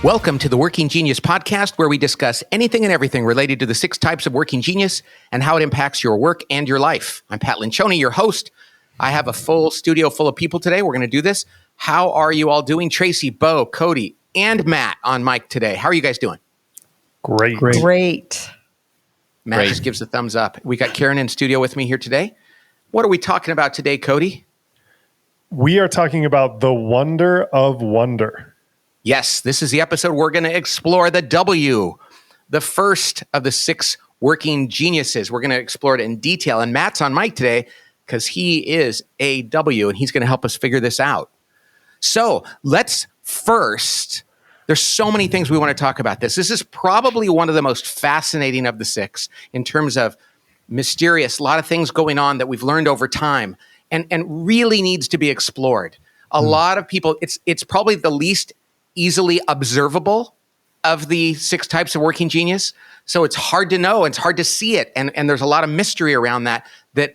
Welcome to the Working Genius podcast, where we discuss anything and everything related to the 6 types of working genius and how it impacts your work and your life. I'm Pat Lencioni, your host. I have a full studio full of people today. We're going to do this. How are you all doing? Tracy, Bo, Cody, and Matt on mic today. How are you guys doing? Great. Matt Great. just gives a thumbs up. We got Karen in studio with me here today. What are we talking about today, Cody? We are talking about the wonder of wonder. Yes, this is the episode we're going to explore the W, the first of the 6 working geniuses. We're going to explore it in detail. And Matt's on mic today because he is a W, and he's going to help us figure this out. So let's first, there's so many things we want to talk about this. This is probably one of the most fascinating of the 6 in terms of mysterious, a lot of things going on that we've learned over time and really needs to be explored. A lot of people, it's probably the least easily observable of the 6 types of working genius. So it's hard to know, it's hard to see it. And there's a lot of mystery around that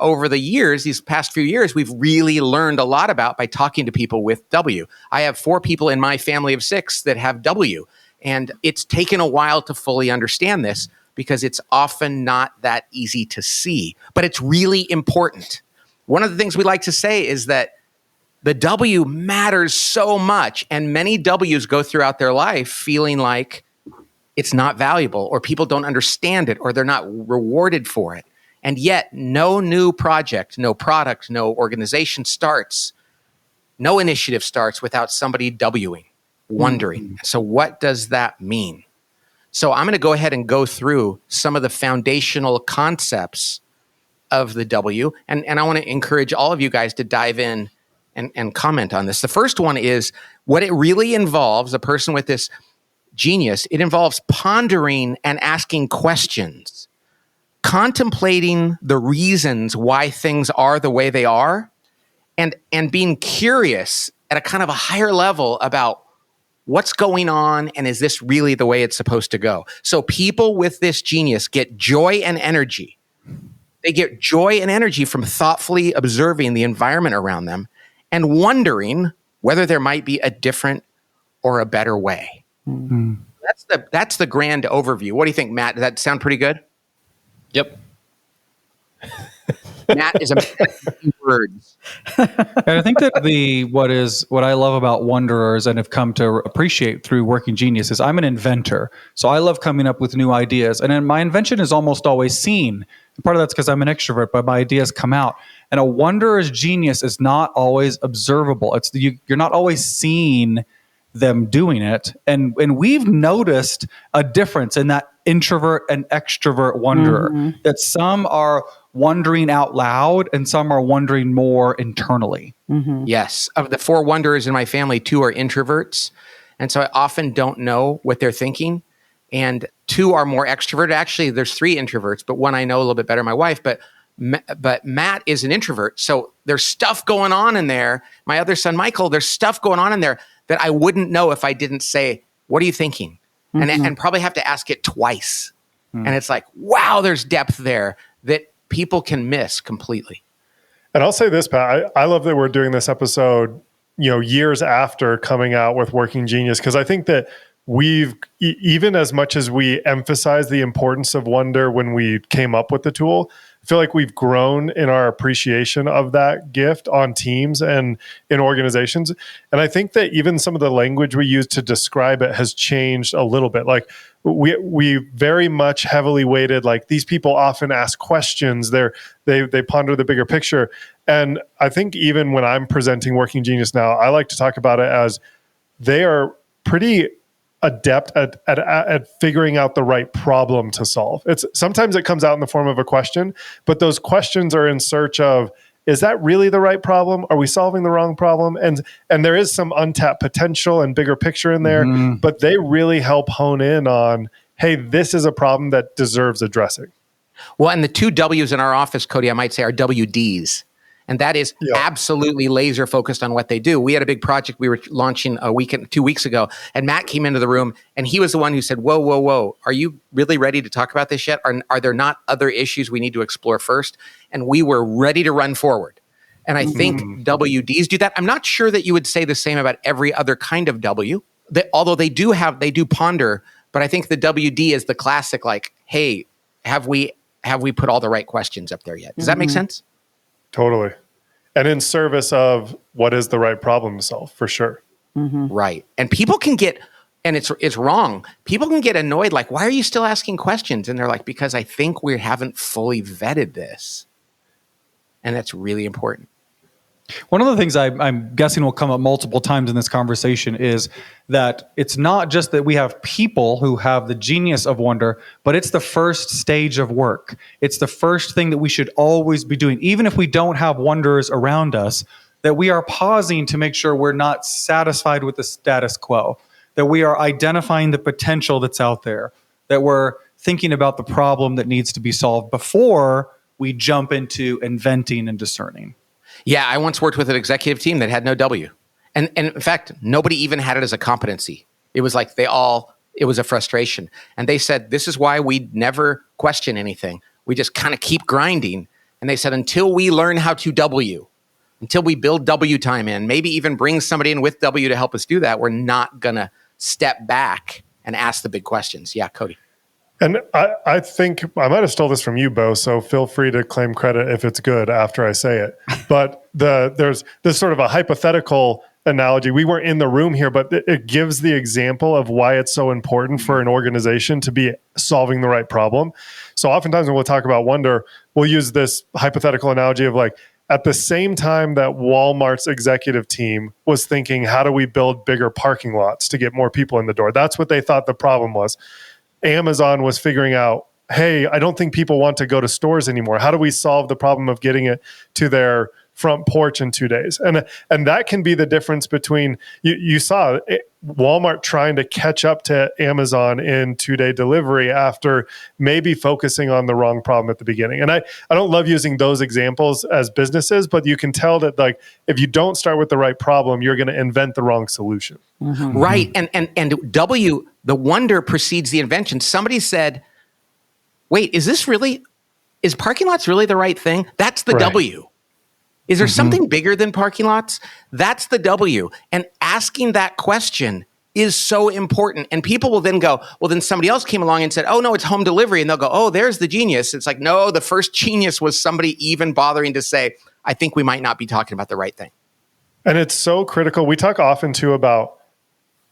over the years, these past few years, we've really learned a lot about by talking to people with W. I have 4 people in my family of 6 that have W. And it's taken a while to fully understand this because it's often not that easy to see, but it's really important. One of the things we like to say is that the W matters so much, and many Ws go throughout their life feeling like it's not valuable, or people don't understand it, or they're not rewarded for it. And yet, no new project, no product, no organization starts, no initiative starts without somebody Wing, wondering. So what does that mean? So I'm going to go ahead and go through some of the foundational concepts of the W, and I want to encourage all of you guys to dive in and comment on this. The first one is what it really involves, a person with this genius, it involves pondering and asking questions, contemplating the reasons why things are the way they are, and being curious at a kind of a higher level about what's going on and is this really the way it's supposed to go. So people with this genius get joy and energy. They get joy and energy from thoughtfully observing the environment around them and wondering whether there might be a different or a better way. Mm-hmm. That's the grand overview. What do you think, Matt? Does that sound pretty good? Yep. Matt is a words. And I think that what I love about Wanderers and have come to appreciate through Working Genius is I'm an inventor. So I love coming up with new ideas. And then my invention is almost always seen. And part of that's because I'm an extrovert, but my ideas come out. And a Wanderer's genius is not always observable. You're not always seeing them doing it. And we've noticed a difference in that introvert and extrovert wanderer, that some are wondering out loud and some are wondering more internally. Mm-hmm. Yes. Of the 4 wanderers in my family, 2 are introverts. And so I often don't know what they're thinking. And 2 are more extroverted. Actually, there's 3 introverts, but one I know a little bit better, my wife. But Matt is an introvert. So there's stuff going on in there. My other son, Michael, there's stuff going on in there that I wouldn't know if I didn't say, what are you thinking? Mm-hmm. And probably have to ask it twice. Mm-hmm. And it's like, wow, there's depth there that people can miss completely. And I'll say this, Pat, I love that we're doing this episode, years after coming out with Working Genius, because I think that we've, even as much as we emphasize the importance of wonder when we came up with the tool, I feel like we've grown in our appreciation of that gift on teams and in organizations. And I think that even some of the language we use to describe it has changed a little bit. Like we very much heavily weighted, like these people often ask questions, they ponder the bigger picture. And I think even when I'm presenting Working Genius now, I like to talk about it as they are pretty adept at figuring out the right problem to solve. Sometimes it comes out in the form of a question, but those questions are in search of, is that really the right problem? Are we solving the wrong problem? And there is some untapped potential and bigger picture in there, but they really help hone in on, hey, this is a problem that deserves addressing. Well, and the 2 W's in our office, Cody, I might say, are WDs. And that is absolutely laser focused on what they do. We had a big project we were launching 2 weeks ago, and Matt came into the room, and he was the one who said, whoa, are you really ready to talk about this yet? Are there not other issues we need to explore first? And we were ready to run forward. And I think WDs do that. I'm not sure that you would say the same about every other kind of W. although they do ponder, but I think the WD is the classic, like, hey, have we put all the right questions up there yet? Does that make sense? Totally. And in service of what is the right problem to solve, for sure. Right. And people can get, and it's wrong. People can get annoyed, like, why are you still asking questions? And they're like, because I think we haven't fully vetted this. And that's really important. One of the things I'm guessing will come up multiple times in this conversation is that it's not just that we have people who have the genius of wonder, but it's the first stage of work. It's the first thing that we should always be doing, even if we don't have wonders around us, that we are pausing to make sure we're not satisfied with the status quo, that we are identifying the potential that's out there, that we're thinking about the problem that needs to be solved before we jump into inventing and discerning. Yeah, I once worked with an executive team that had no W. And in fact, nobody even had it as a competency. It was like it was a frustration. And they said, this is why we never question anything. We just kind of keep grinding. And they said, until we learn how to W, until we build W time in, maybe even bring somebody in with W to help us do that, we're not going to step back and ask the big questions. Yeah, Cody. And I think I might have stole this from you, Bo, so feel free to claim credit if it's good after I say it. But there's this sort of a hypothetical analogy. We weren't in the room here, but it gives the example of why it's so important for an organization to be solving the right problem. So oftentimes when we'll talk about wonder, we'll use this hypothetical analogy of like, at the same time that Walmart's executive team was thinking, how do we build bigger parking lots to get more people in the door? That's what they thought the problem was. Amazon was figuring out, hey, I don't think people want to go to stores anymore. How do we solve the problem of getting it to their front porch in 2 days? And that can be the difference between, you saw Walmart trying to catch up to Amazon in 2-day delivery after maybe focusing on the wrong problem at the beginning. And I don't love using those examples as businesses, but you can tell that, like, if you don't start with the right problem, you're going to invent the wrong solution. Right. And W, the wonder precedes the invention. Somebody said, wait, is parking lots really the right thing? That's the Right. W. Is there something bigger than parking lots? That's the W. And asking that question is so important. And people will then go, well, then somebody else came along and said, oh, no, it's home delivery. And they'll go, oh, there's the genius. It's like, no, the first genius was somebody even bothering to say, I think we might not be talking about the right thing. And it's so critical. We talk often too about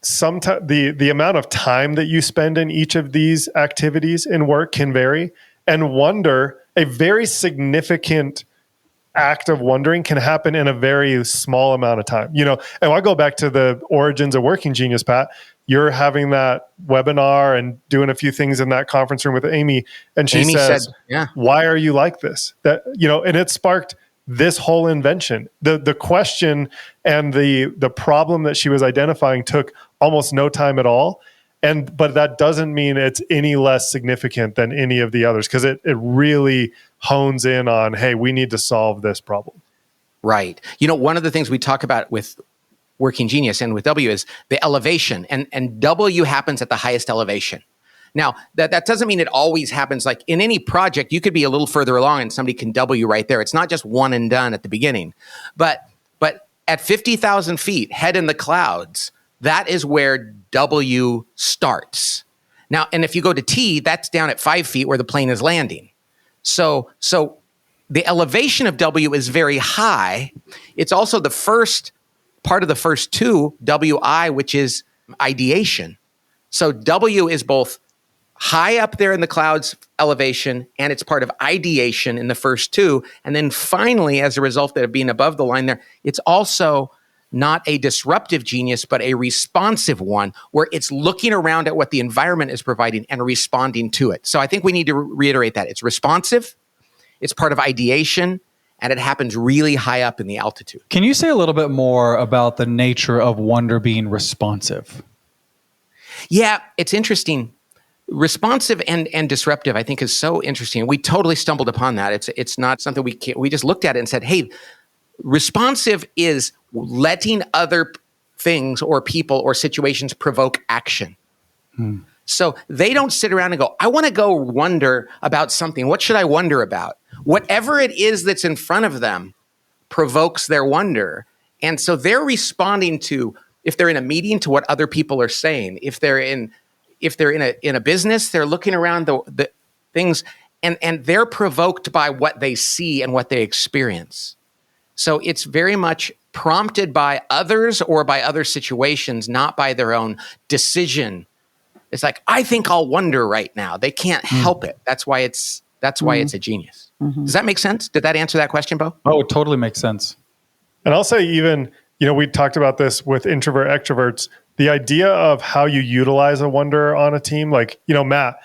sometimes the amount of time that you spend in each of these activities in work can vary. And wonder, a very significant act of wondering can happen in a very small amount of time. And I go back to the origins of Working Genius, Pat. You're having that webinar and doing a few things in that conference room with Amy. And she says, yeah, why are you like this? And it sparked this whole invention. The question and the problem that she was identifying took almost no time at all. But that doesn't mean it's any less significant than any of the others, because it really hones in on, hey, we need to solve this problem. Right. One of the things we talk about with Working Genius and with W is the elevation, and W happens at the highest elevation. Now, that doesn't mean it always happens. Like in any project, you could be a little further along and somebody can W right there. It's not just one and done at the beginning. But at 50,000 feet, head in the clouds, that is where W starts. Now, and if you go to T, that's down at 5 feet where the plane is landing. So the elevation of W is very high. It's also the first part of the first two, WI, which is ideation. So W is both high up there in the clouds elevation, and it's part of ideation in the first two. And then finally, as a result of being above the line there, it's also not a disruptive genius, but a responsive one, where it's looking around at what the environment is providing and responding to it. So I think we need to reiterate that. It's responsive, it's part of ideation, and it happens really high up in the altitude. Can you say a little bit more about the nature of wonder being responsive? Yeah, it's interesting. Responsive and disruptive, I think, is so interesting. We totally stumbled upon that. It's not something we just looked at it and said, hey, responsive is letting other things or people or situations provoke action. So they don't sit around and go, I want to go wonder about something. What should I wonder about? Whatever it is that's in front of them provokes their wonder. And so they're responding to if they're in a meeting to what other people are saying. If they're in a business, they're looking around the things, and they're provoked by what they see and what they experience. So it's very much prompted by others or by other situations, not by their own decision. It's like, I think I'll wonder right now. They can't help it. That's why it's a genius. Does that make sense? Did that answer that question, Bo? Oh, it totally makes sense. And I'll say even, we talked about this with introvert extroverts, the idea of how you utilize a wonder on a team, like, Matt,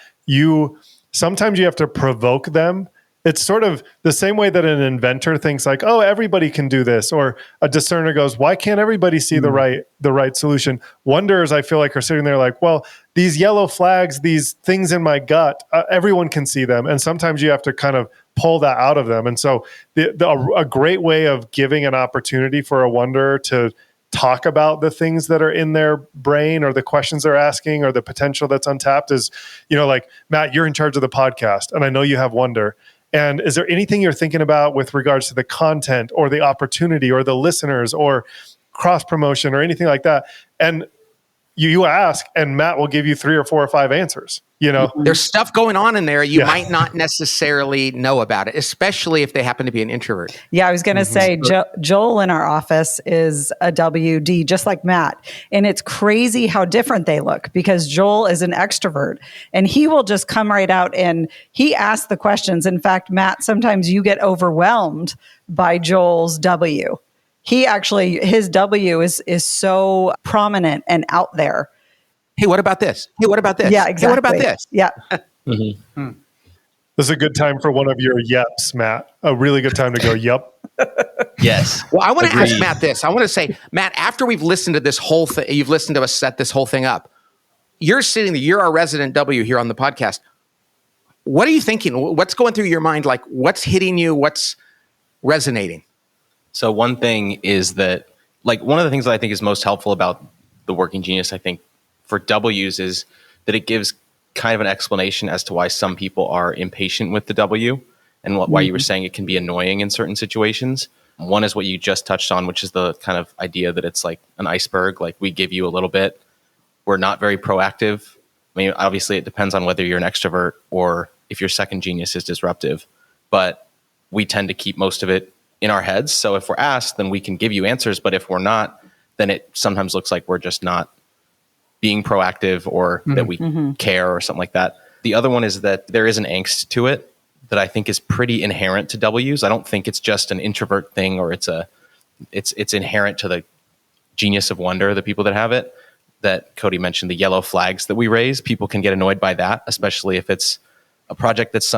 sometimes you have to provoke them. It's sort of the same way that an inventor thinks like, oh, everybody can do this. Or a discerner goes, why can't everybody see the right solution? Wonders, I feel like, are sitting there like, well, these yellow flags, these things in my gut, everyone can see them. And sometimes you have to kind of pull that out of them. And so a great way of giving an opportunity for a wonderer to talk about the things that are in their brain or the questions they're asking or the potential that's untapped is, like, Matt, you're in charge of the podcast and I know you have wonder. And is there anything you're thinking about with regards to the content or the opportunity or the listeners or cross promotion or anything like that? And you ask, and Matt will give you 3 or 4 or 5 answers. There's stuff going on in there you might not necessarily know about it, especially if they happen to be an introvert. Yeah, I was going to say Joel in our office is a WD, just like Matt. And it's crazy how different they look because Joel is an extrovert and he will just come right out and he asks the questions. In fact, Matt, sometimes you get overwhelmed by Joel's W. His W is so prominent and out there. Hey, what about this? Hey, what about this? Yeah, exactly. Hey, what about this? Yeah. This is a good time for one of your yeps, Matt. A really good time to go, yep. Yes. Well, I want to ask Matt this. I want to say, Matt, after we've listened to this whole thing, you've listened to us set this whole thing up. You're sitting there, you're our resident W here on the podcast. What are you thinking? What's going through your mind? Like, what's hitting you? What's resonating? So one thing is that, like, one of the things that I think is most helpful about the Working Genius, I think, for W's is that it gives kind of an explanation as to why some people are impatient with the W and why you were saying it can be annoying in certain situations. One is what you just touched on, which is the kind of idea that it's like an iceberg. Like, we give you a little bit. We're not very proactive. I mean, obviously it depends on whether you're an extrovert or if your second genius is disruptive, but we tend to keep most of it in our heads. So if we're asked, then we can give you answers. But if we're not, then it sometimes looks like we're just not being proactive or that we care or something like that. The other one is that there is an angst to it that I think is pretty inherent to W's. I don't think it's just an introvert thing or it's inherent to the genius of wonder, the people that have it, that Cody mentioned, the yellow flags that we raise. People can get annoyed by that, especially if it's a project that's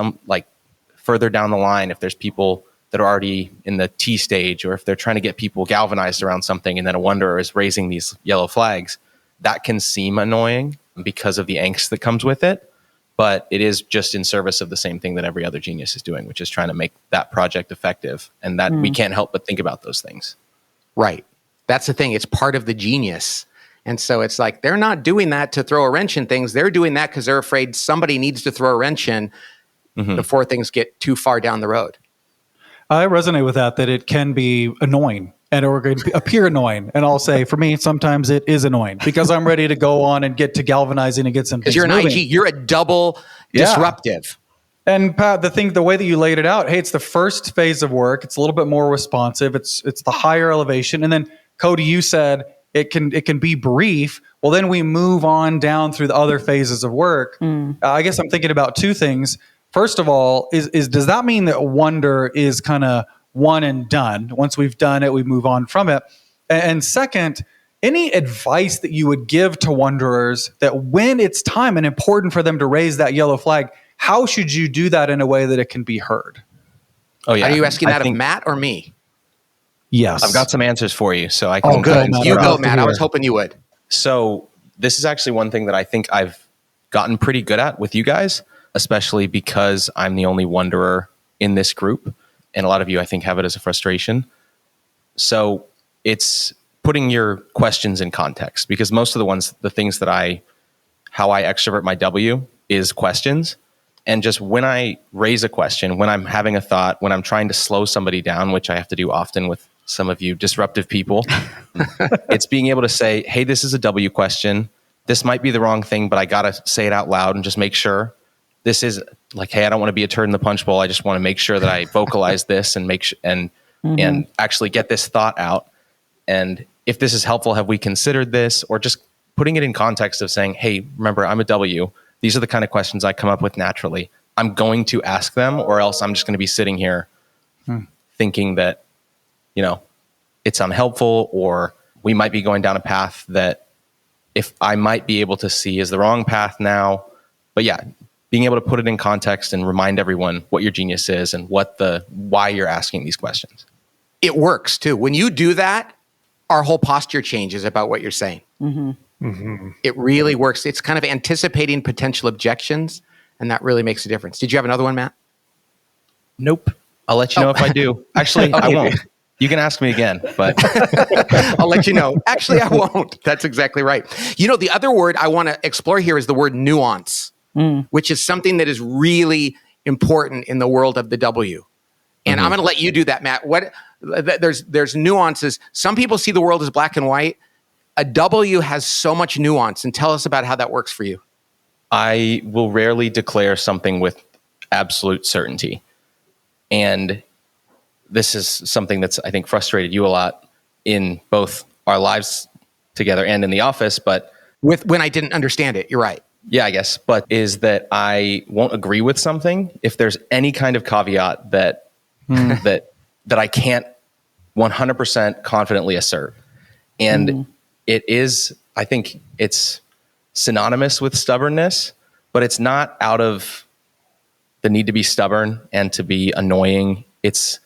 further down the line, if there's people that are already in the T stage, or if they're trying to get people galvanized around something and then a wonderer is raising these yellow flags. That can seem annoying because of the angst that comes with it, but it is just in service of the same thing that every other genius is doing, which is trying to make that project effective. And that we can't help but think about those things. Right. That's the thing. It's part of the genius. And so it's like, they're not doing that to throw a wrench in things. They're doing that because they're afraid somebody needs to throw a wrench in before things get too far down the road. I resonate with that it can be annoying. And or going to appear annoying. And I'll say, for me, sometimes it is annoying because I'm ready to go on and get to galvanizing and get some things moving. Because you're an IG, you're a double disruptive. And Pat, the way that you laid it out, hey, it's the first phase of work. It's a little bit more responsive. It's the higher elevation. And then Cody, you said it can be brief. Well, then we move on down through the other phases of work. I guess I'm thinking about 2 things. First of all, does that mean that wonder is kind of one and done? Once we've done it, we move on from it. And second, any advice that you would give to wonderers that when it's time and important for them to raise that yellow flag, how should you do that in a way that it can be heard? Oh yeah. Are you asking that of Matt or me? Yes. I've got some answers for you. So I can. Oh, good. You go, Matt. I was hoping you would. So this is actually one thing that I think I've gotten pretty good at with you guys, especially because I'm the only wonderer in this group. And a lot of you, I think, have it as a frustration. So it's putting your questions in context, because most of the things that how I extrovert my W is questions. And just when I raise a question, when I'm having a thought, when I'm trying to slow somebody down, which I have to do often with some of you disruptive people. It's being able to say, hey, this is a W question. This might be the wrong thing, but I got to say it out loud and just make sure. This is like, hey, I don't want to be a turd in the punch bowl. I just want to make sure that I vocalize this and make sure and actually get this thought out. And if this is helpful, have we considered this? Or just putting it in context of saying, hey, remember, I'm a W. These are the kind of questions I come up with naturally. I'm going to ask them, or else I'm just going to be sitting here thinking that, it's unhelpful, or we might be going down a path that if I might be able to see is the wrong path now. But yeah, being able to put it in context and remind everyone what your genius is and why you're asking these questions. It works too. When you do that, our whole posture changes about what you're saying. It really works. It's kind of anticipating potential objections, and that really makes a difference. Did you have another one, Matt? Nope. I'll let you know if I do. Actually, I won't. You can ask me again, but I'll let you know. Actually, I won't. That's exactly right. The other word I want to explore here is the word nuance, which is something that is really important in the world of the W. And I'm going to let you do that, Matt. There's nuances. Some people see the world as black and white. A W has so much nuance. And tell us about how that works for you. I will rarely declare something with absolute certainty. And this is something that's, I think, frustrated you a lot in both our lives together and in the office. But when I didn't understand it, you're right. Yeah, I guess. But is that I won't agree with something if there's any kind of caveat that I can't 100% confidently assert. And it is, I think it's synonymous with stubbornness, but it's not out of the need to be stubborn and to be annoying. It's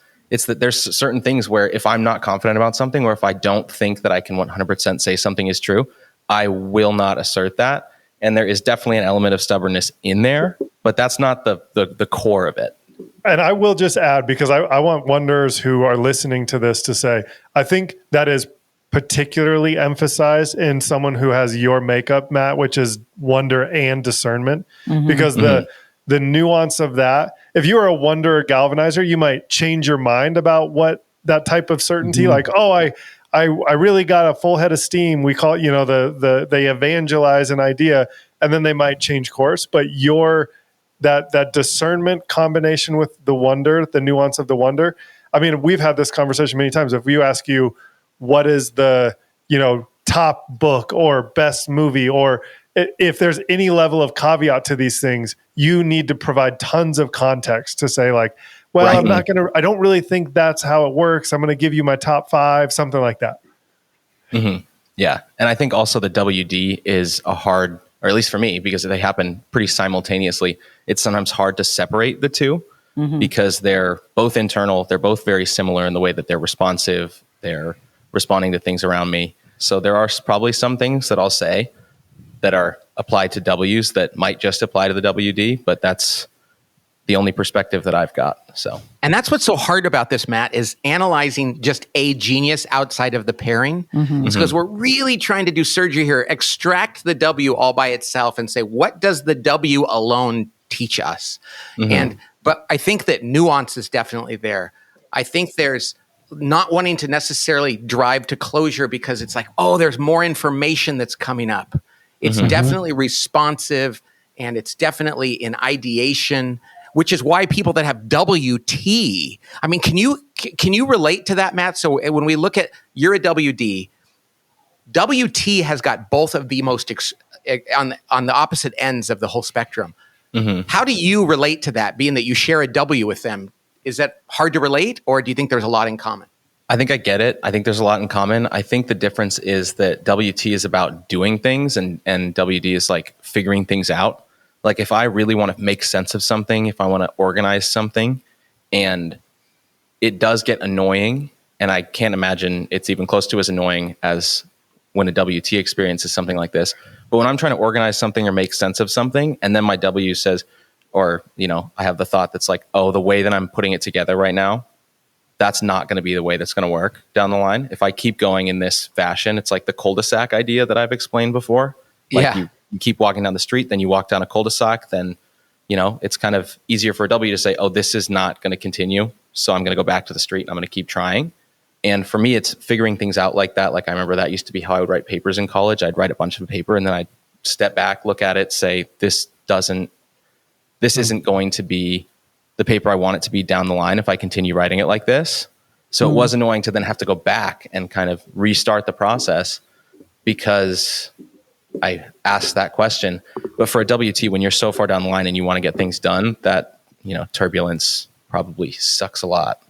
that there's certain things where if I'm not confident about something, or if I don't think that I can 100% say something is true, I will not assert that. And there is definitely an element of stubbornness in there, but that's not the core of it. And I will just add, because I want wonders who are listening to this to say, I think that is particularly emphasized in someone who has your makeup, Matt, which is wonder and discernment, because the nuance of that, if you are a wonder galvanizer, you might change your mind about what that type of certainty, like, oh, I really got a full head of steam. We call it, they evangelize an idea, and then they might change course. But that discernment combination with the wonder, the nuance of the wonder. I mean, we've had this conversation many times. If you ask you, what is the, top book or best movie, or if there's any level of caveat to these things, you need to provide tons of context to say, like, well, right. I don't really think that's how it works. I'm going to give you my top 5, something like that. Yeah. And I think also the WD is a hard, or at least for me, because they happen pretty simultaneously, it's sometimes hard to separate the two because they're both internal. They're both very similar in the way that they're responsive. They're responding to things around me. So there are probably some things that I'll say that are applied to W's that might just apply to the WD, but that's the only perspective that I've got. So, and that's what's so hard about this, Matt, is analyzing just a genius outside of the pairing. It's because we're really trying to do surgery here, extract the W all by itself and say, what does the W alone teach us? But I think that nuance is definitely there. I think there's not wanting to necessarily drive to closure because it's like, oh, there's more information that's coming up. It's definitely responsive, and it's definitely in ideation, which is why people that have WT, I mean, can you relate to that, Matt? So when we look at, you're a WD, WT has got both of the most on the opposite ends of the whole spectrum. How do you relate to that, being that you share a W with them? Is that hard to relate, or do you think there's a lot in common? I think I get it. I think there's a lot in common. I think the difference is that WT is about doing things, and WD is like figuring things out. Like if I really want to make sense of something, if I want to organize something, and it does get annoying, and I can't imagine it's even close to as annoying as when a WT experiences something like this. But when I'm trying to organize something or make sense of something, and then my W says, or, I have the thought that's like, oh, the way that I'm putting it together right now, that's not going to be the way that's going to work down the line. If I keep going in this fashion, it's like the cul-de-sac idea that I've explained before. Like you keep walking down the street, then you walk down a cul-de-sac, then, it's kind of easier for a W to say, oh, this is not going to continue. So I'm going to go back to the street and I'm going to keep trying. And for me, it's figuring things out like that. Like I remember that used to be how I would write papers in college. I'd write a bunch of paper and then I'd step back, look at it, say, this isn't going to be the paper I want it to be down the line if I continue writing it like this. So it was annoying to then have to go back and kind of restart the process because I asked that question. But for a WT, when you're so far down the line and you want to get things done, that, turbulence probably sucks a lot.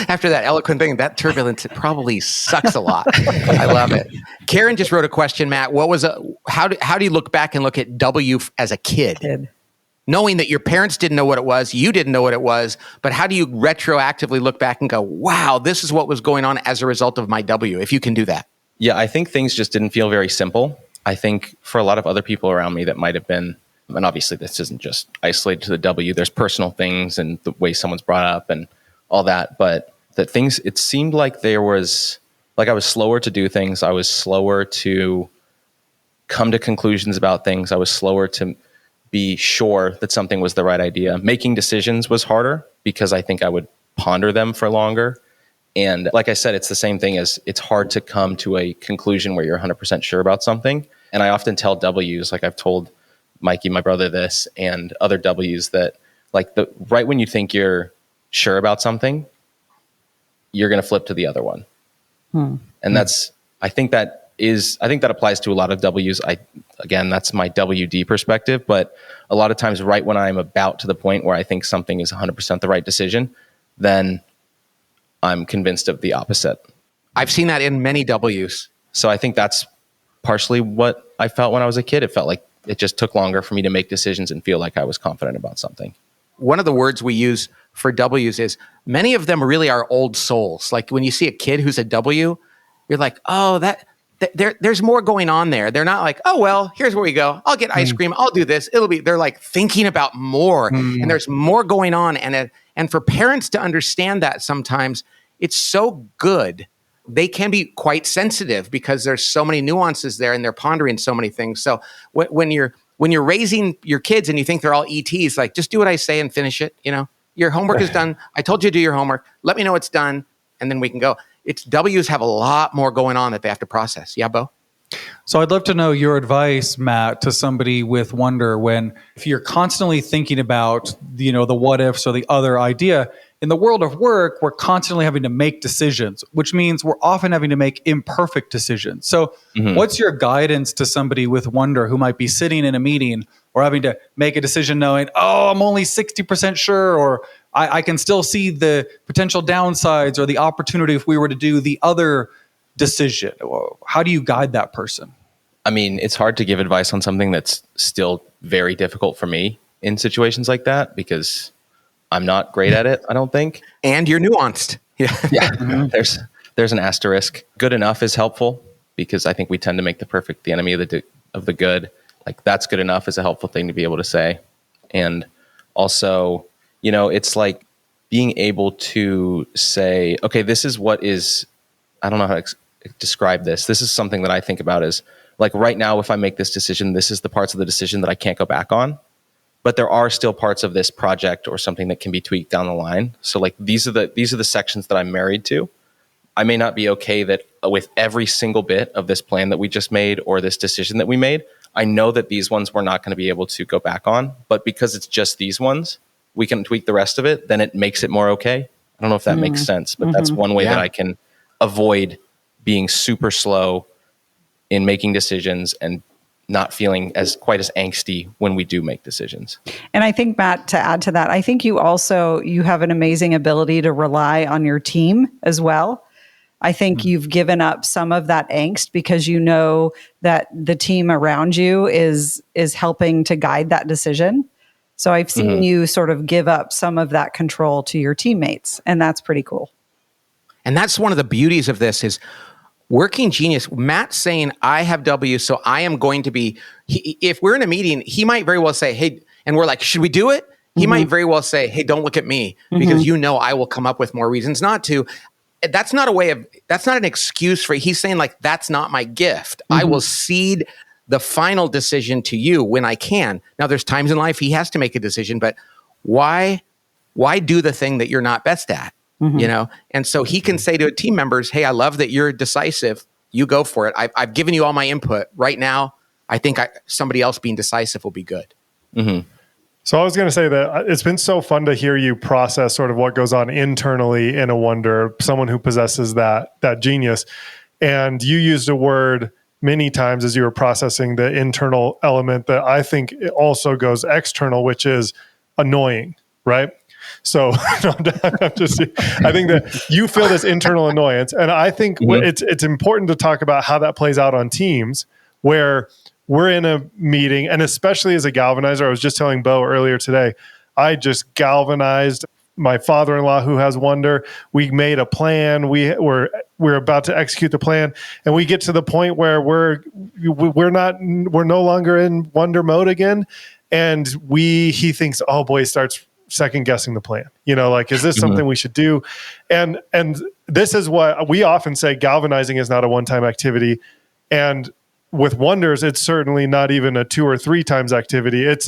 After that eloquent thing, that turbulence, it probably sucks a lot. I love it. Karen just wrote a question, Matt. How do you look back and look at W as a kid? Knowing that your parents didn't know what it was, you didn't know what it was, but how do you retroactively look back and go, wow, this is what was going on as a result of my W, if you can do that? Yeah, I think things just didn't feel very simple. I think for a lot of other people around me that might have been, and obviously this isn't just isolated to the W, there's personal things and the way someone's brought up and all that, but that things, it seemed like I was slower to do things. I was slower to come to conclusions about things. I was slower to be sure that something was the right idea. Making decisions was harder because I think I would ponder them for longer. And like I said, it's the same thing as it's hard to come to a conclusion where you're 100% sure about something. And I often tell W's, like I've told Mikey, my brother, this, and other W's that right when you think you're sure about something, you're going to flip to the other one. And I think that applies to a lot of W's. Again, that's my WD perspective, but a lot of times right when I'm about to the point where I think something is 100% the right decision, then I'm convinced of the opposite. I've seen that in many W's. So I think that's partially what I felt when I was a kid. It felt like it just took longer for me to make decisions and feel like I was confident about something. One of the words we use for W's is many of them really are old souls. Like when you see a kid who's a W, you're like, oh, there's more going on there. They're not like, oh, well, here's where we go. I'll get ice cream. I'll do this. They're like thinking about more and there's more going on. And for parents to understand that sometimes it's so good. They can be quite sensitive because there's so many nuances there and they're pondering so many things. So when you're raising your kids and you think they're all ETs, like just do what I say and finish it. Your homework is done. I told you to do your homework. Let me know it's done. And then we can go. W's have a lot more going on that they have to process. Yeah, Bo? So I'd love to know your advice, Matt, to somebody with wonder if you're constantly thinking about, the what ifs or the other idea. In the world of work, we're constantly having to make decisions, which means we're often having to make imperfect decisions. So what's your guidance to somebody with wonder who might be sitting in a meeting or having to make a decision knowing, oh, I'm only 60% sure, or I can still see the potential downsides or the opportunity if we were to do the other decision? How do you guide that person? I mean, it's hard to give advice on something that's still very difficult for me in situations like that because I'm not great at it, I don't think. And you're nuanced. Yeah. There's an asterisk. Good enough is helpful because I think we tend to make the perfect the enemy of the good. Like that's good enough is a helpful thing to be able to say. And also, it's like being able to say, okay, this is what is, I don't know how to describe this. This is something that I think about as like right now, if I make this decision, this is the parts of the decision that I can't go back on. But there are still parts of this project or something that can be tweaked down the line. So like these are the sections that I'm married to. I may not be okay that with every single bit of this plan that we just made or this decision that we made. I know that these ones we're not going to be able to go back on, but because it's just these ones, we can tweak the rest of it. Then it makes it more okay. I don't know if that makes sense, but that's one way that I can avoid being super slow in making decisions and not feeling quite as angsty when we do make decisions. And I think, Matt, to add to that, I think you have an amazing ability to rely on your team as well. I think you've given up some of that angst because you know that the team around you is helping to guide that decision. So I've seen you sort of give up some of that control to your teammates, and that's pretty cool. And that's one of the beauties of this is working genius. Matt saying, I have W, so I am going to be, if we're in a meeting, he might very well say, hey, and we're like, should we do it? He might very well say, hey, don't look at me because I will come up with more reasons not to. That's not an excuse for, he's saying like, that's not my gift. I will cede the final decision to you when I can. Now there's times in life he has to make a decision, but why do the thing that you're not best at? you know? And so he can say to team members, hey, I love that you're decisive. You go for it. I've given you all my input. Right now, I think somebody else being decisive will be good. Mm-hmm. So I was going to say that it's been so fun to hear you process sort of what goes on internally in a wonder, someone who possesses that genius. And you used a word many times as you were processing the internal element that I think it also goes external, which is annoying, right? So I think that you feel this internal annoyance. And I think it's important to talk about how that plays out on teams where we're in a meeting, and especially as a galvanizer. I was just telling Bo earlier today, I just galvanized my father-in-law who has Wonder. We made a plan. We're about to execute the plan, and we get to the point where we're no longer in Wonder mode again, and he thinks, oh boy, starts second guessing the plan. You know, like, is this something we should do? And this is what we often say: galvanizing is not a one-time activity, and with Wonders, it's certainly not even a 2 or 3 times activity. It's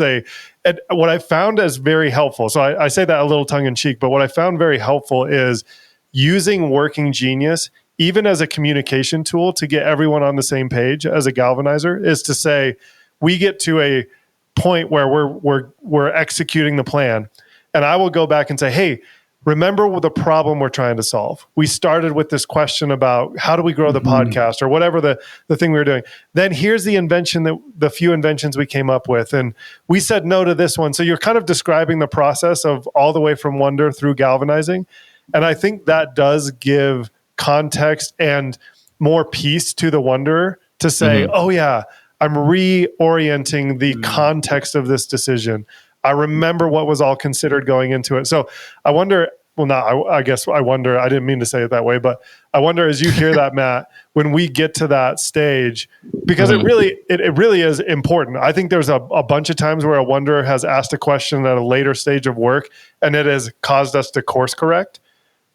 what I found as very helpful. So I say that a little tongue in cheek, but what I found very helpful is using Working Genius, even as a communication tool to get everyone on the same page as a galvanizer, is to say, we get to a point where we're executing the plan. And I will go back and say, hey, remember the problem we're trying to solve. We started with this question about how do we grow the podcast or whatever the thing we were doing. Then here's the invention, the few inventions we came up with. And we said no to this one. So you're kind of describing the process of all the way from Wonder through galvanizing. And I think that does give context and more peace to the Wanderer to say, oh yeah, I'm reorienting the context of this decision. I remember what was all considered going into it. So I wonder, I wonder, I didn't mean to say it that way, but I wonder as you hear that, Matt, when we get to that stage, because it really is important. I think there's a bunch of times where a Wanderer has asked a question at a later stage of work and it has caused us to course correct.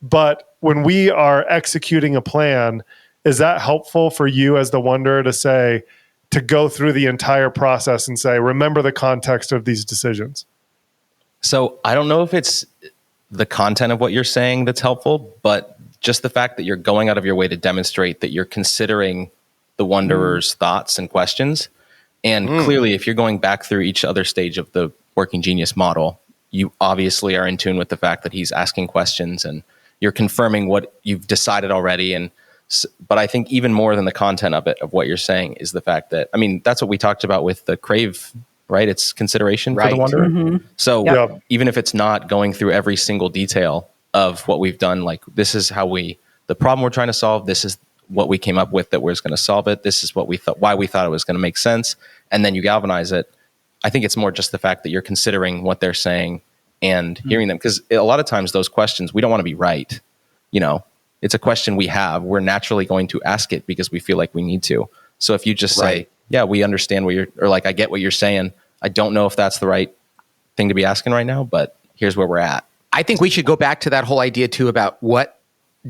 But when we are executing a plan, is that helpful for you as the Wanderer to go through the entire process and say, remember the context of these decisions? So I don't know if it's the content of what you're saying that's helpful, but just the fact that you're going out of your way to demonstrate that you're considering the Wanderer's thoughts and questions. And clearly, if you're going back through each other stage of the Working Genius model, you obviously are in tune with the fact that he's asking questions and you're confirming what you've decided already. But I think even more than the content of it, of what you're saying, is the fact that, I mean, that's what we talked about with the crave, right? It's consideration for the Wanderer. So even if it's not going through every single detail of what we've done, like this is how the problem we're trying to solve, this is what we came up with that we're going to solve it. This is what we thought, why we thought it was going to make sense. And then you galvanize it. I think it's more just the fact that you're considering what they're saying and hearing them. Because a lot of times those questions, we don't want to be right, you know. It's a question we have. We're naturally going to ask it because we feel like we need to. So if you just say, yeah, we understand I get what you're saying. I don't know if that's the right thing to be asking right now, but here's where we're at. I think we should go back to that whole idea too about what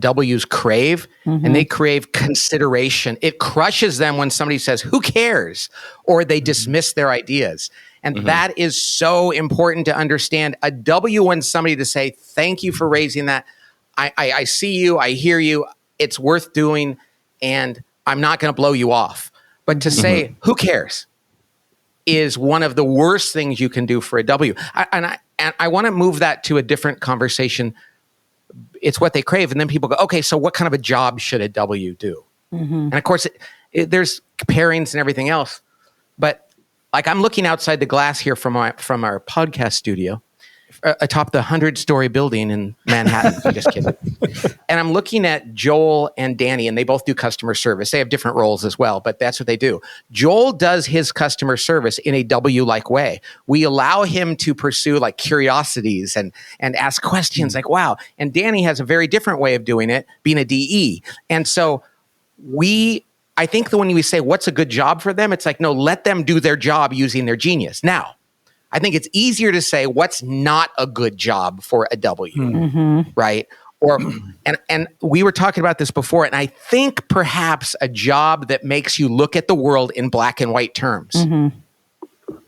W's crave, and they crave consideration. It crushes them when somebody says, who cares? Or they dismiss their ideas. And that is so important to understand. A W wants somebody to say, thank you for raising that. I see you, I hear you, it's worth doing, and I'm not going to blow you off. But to say, who cares, is one of the worst things you can do for a W. And I want to move that to a different conversation. It's what they crave. And then people go, okay, so what kind of a job should a W do? And of course, there's pairings and everything else. But like I'm looking outside the glass here from our podcast studio, atop the 100-story building in Manhattan. I'm just kidding. And I'm looking at Joel and Danny, and they both do customer service. They have different roles as well, but that's what they do. Joel does his customer service in a W-like way. We allow him to pursue like curiosities and ask questions like, wow. And Danny has a very different way of doing it, being a DE. And so I think that when we say what's a good job for them, it's like, no, let them do their job using their genius. Now, I think it's easier to say what's not a good job for a W, right? Or and we were talking about this before, and I think perhaps a job that makes you look at the world in black and white terms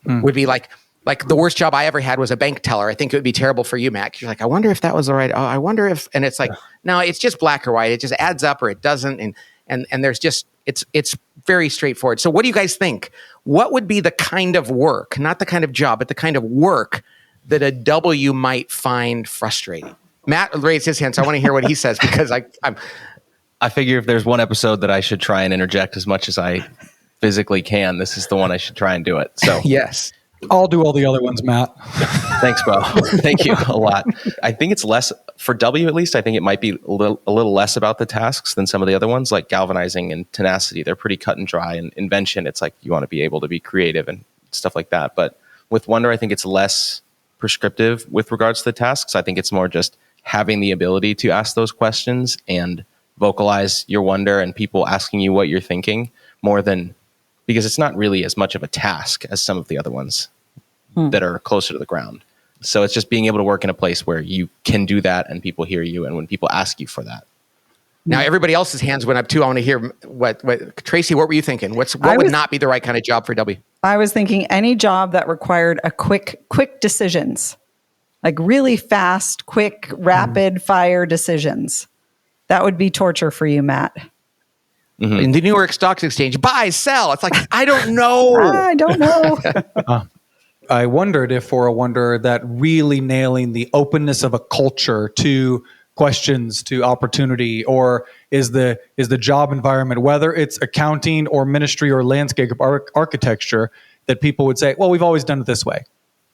would be like, Like the worst job I ever had was a bank teller. I think it would be terrible for you, Matt. 'Cause you're like, I wonder if that was the right. Oh, I wonder if, and it's like, no, it's just black or white. It just adds up or it doesn't. And there's just, it's very straightforward. So what do you guys think? What would be the kind of work, not the kind of job, but the kind of work that a W might find frustrating? Matt raised his hand, so I want to hear what he says because I figure if there's one episode that I should try and interject as much as I physically can, this is the one I should try and do it. So yes. I'll do all the other ones, Matt. Thanks, Bo. Thank you a lot. I think it's less, for W at least, I think it might be a little less about the tasks than some of the other ones, like galvanizing and tenacity. They're pretty cut and dry. And invention, it's like you want to be able to be creative and stuff like that. But with Wonder, I think it's less prescriptive with regards to the tasks. I think it's more just having the ability to ask those questions and vocalize your wonder and people asking you what you're thinking more than, because it's not really as much of a task as some of the other ones that are closer to the ground. So it's just being able to work in a place where you can do that and people hear you and when people ask you for that. Now everybody else's hands went up too. I want to hear what Tracy, what were you thinking? What would not be the right kind of job for W? I was thinking any job that required a quick decisions, like really fast, quick, rapid fire decisions. That would be torture for you, Matt. Mm-hmm. In the New York Stock Exchange, buy, sell. It's like, I don't know. I don't know. I wondered if for a Wonder that really nailing the openness of a culture to questions, to opportunity, or is the job environment, whether it's accounting or ministry or landscape architecture, that people would say, well, we've always done it this way.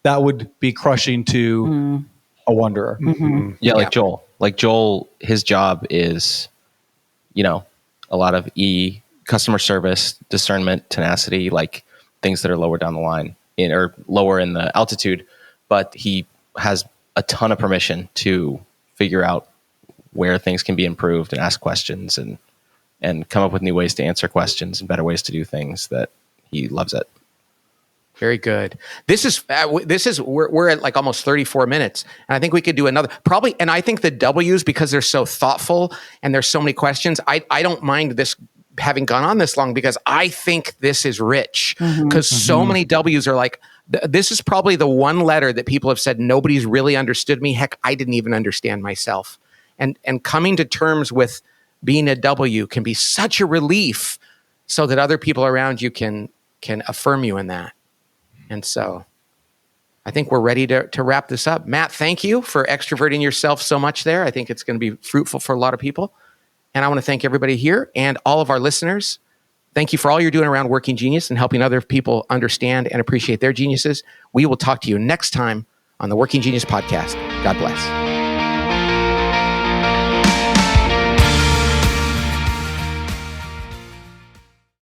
That would be crushing to a Wanderer. Mm-hmm. Yeah, like Joel. Like Joel, his job is, a lot of customer service, discernment, tenacity, like things that are lower down the line or lower in the altitude, but he has a ton of permission to figure out where things can be improved and ask questions and come up with new ways to answer questions and better ways to do things. That he loves it. Very good. This is we're at like almost 34 minutes, and I think we could do another probably. And I think the W's, because they're so thoughtful and there's so many questions, I don't mind this having gone on this long because I think this is rich because so many W's are like, this is probably the one letter that people have said nobody's really understood me. Heck, I didn't even understand myself. And coming to terms with being a W can be such a relief, so that other people around you can affirm you in that. And so I think we're ready to wrap this up. Matt, thank you for extroverting yourself so much there. I think it's going to be fruitful for a lot of people. And I want to thank everybody here and all of our listeners. Thank you for all you're doing around Working Genius and helping other people understand and appreciate their geniuses. We will talk to you next time on the Working Genius podcast. God bless.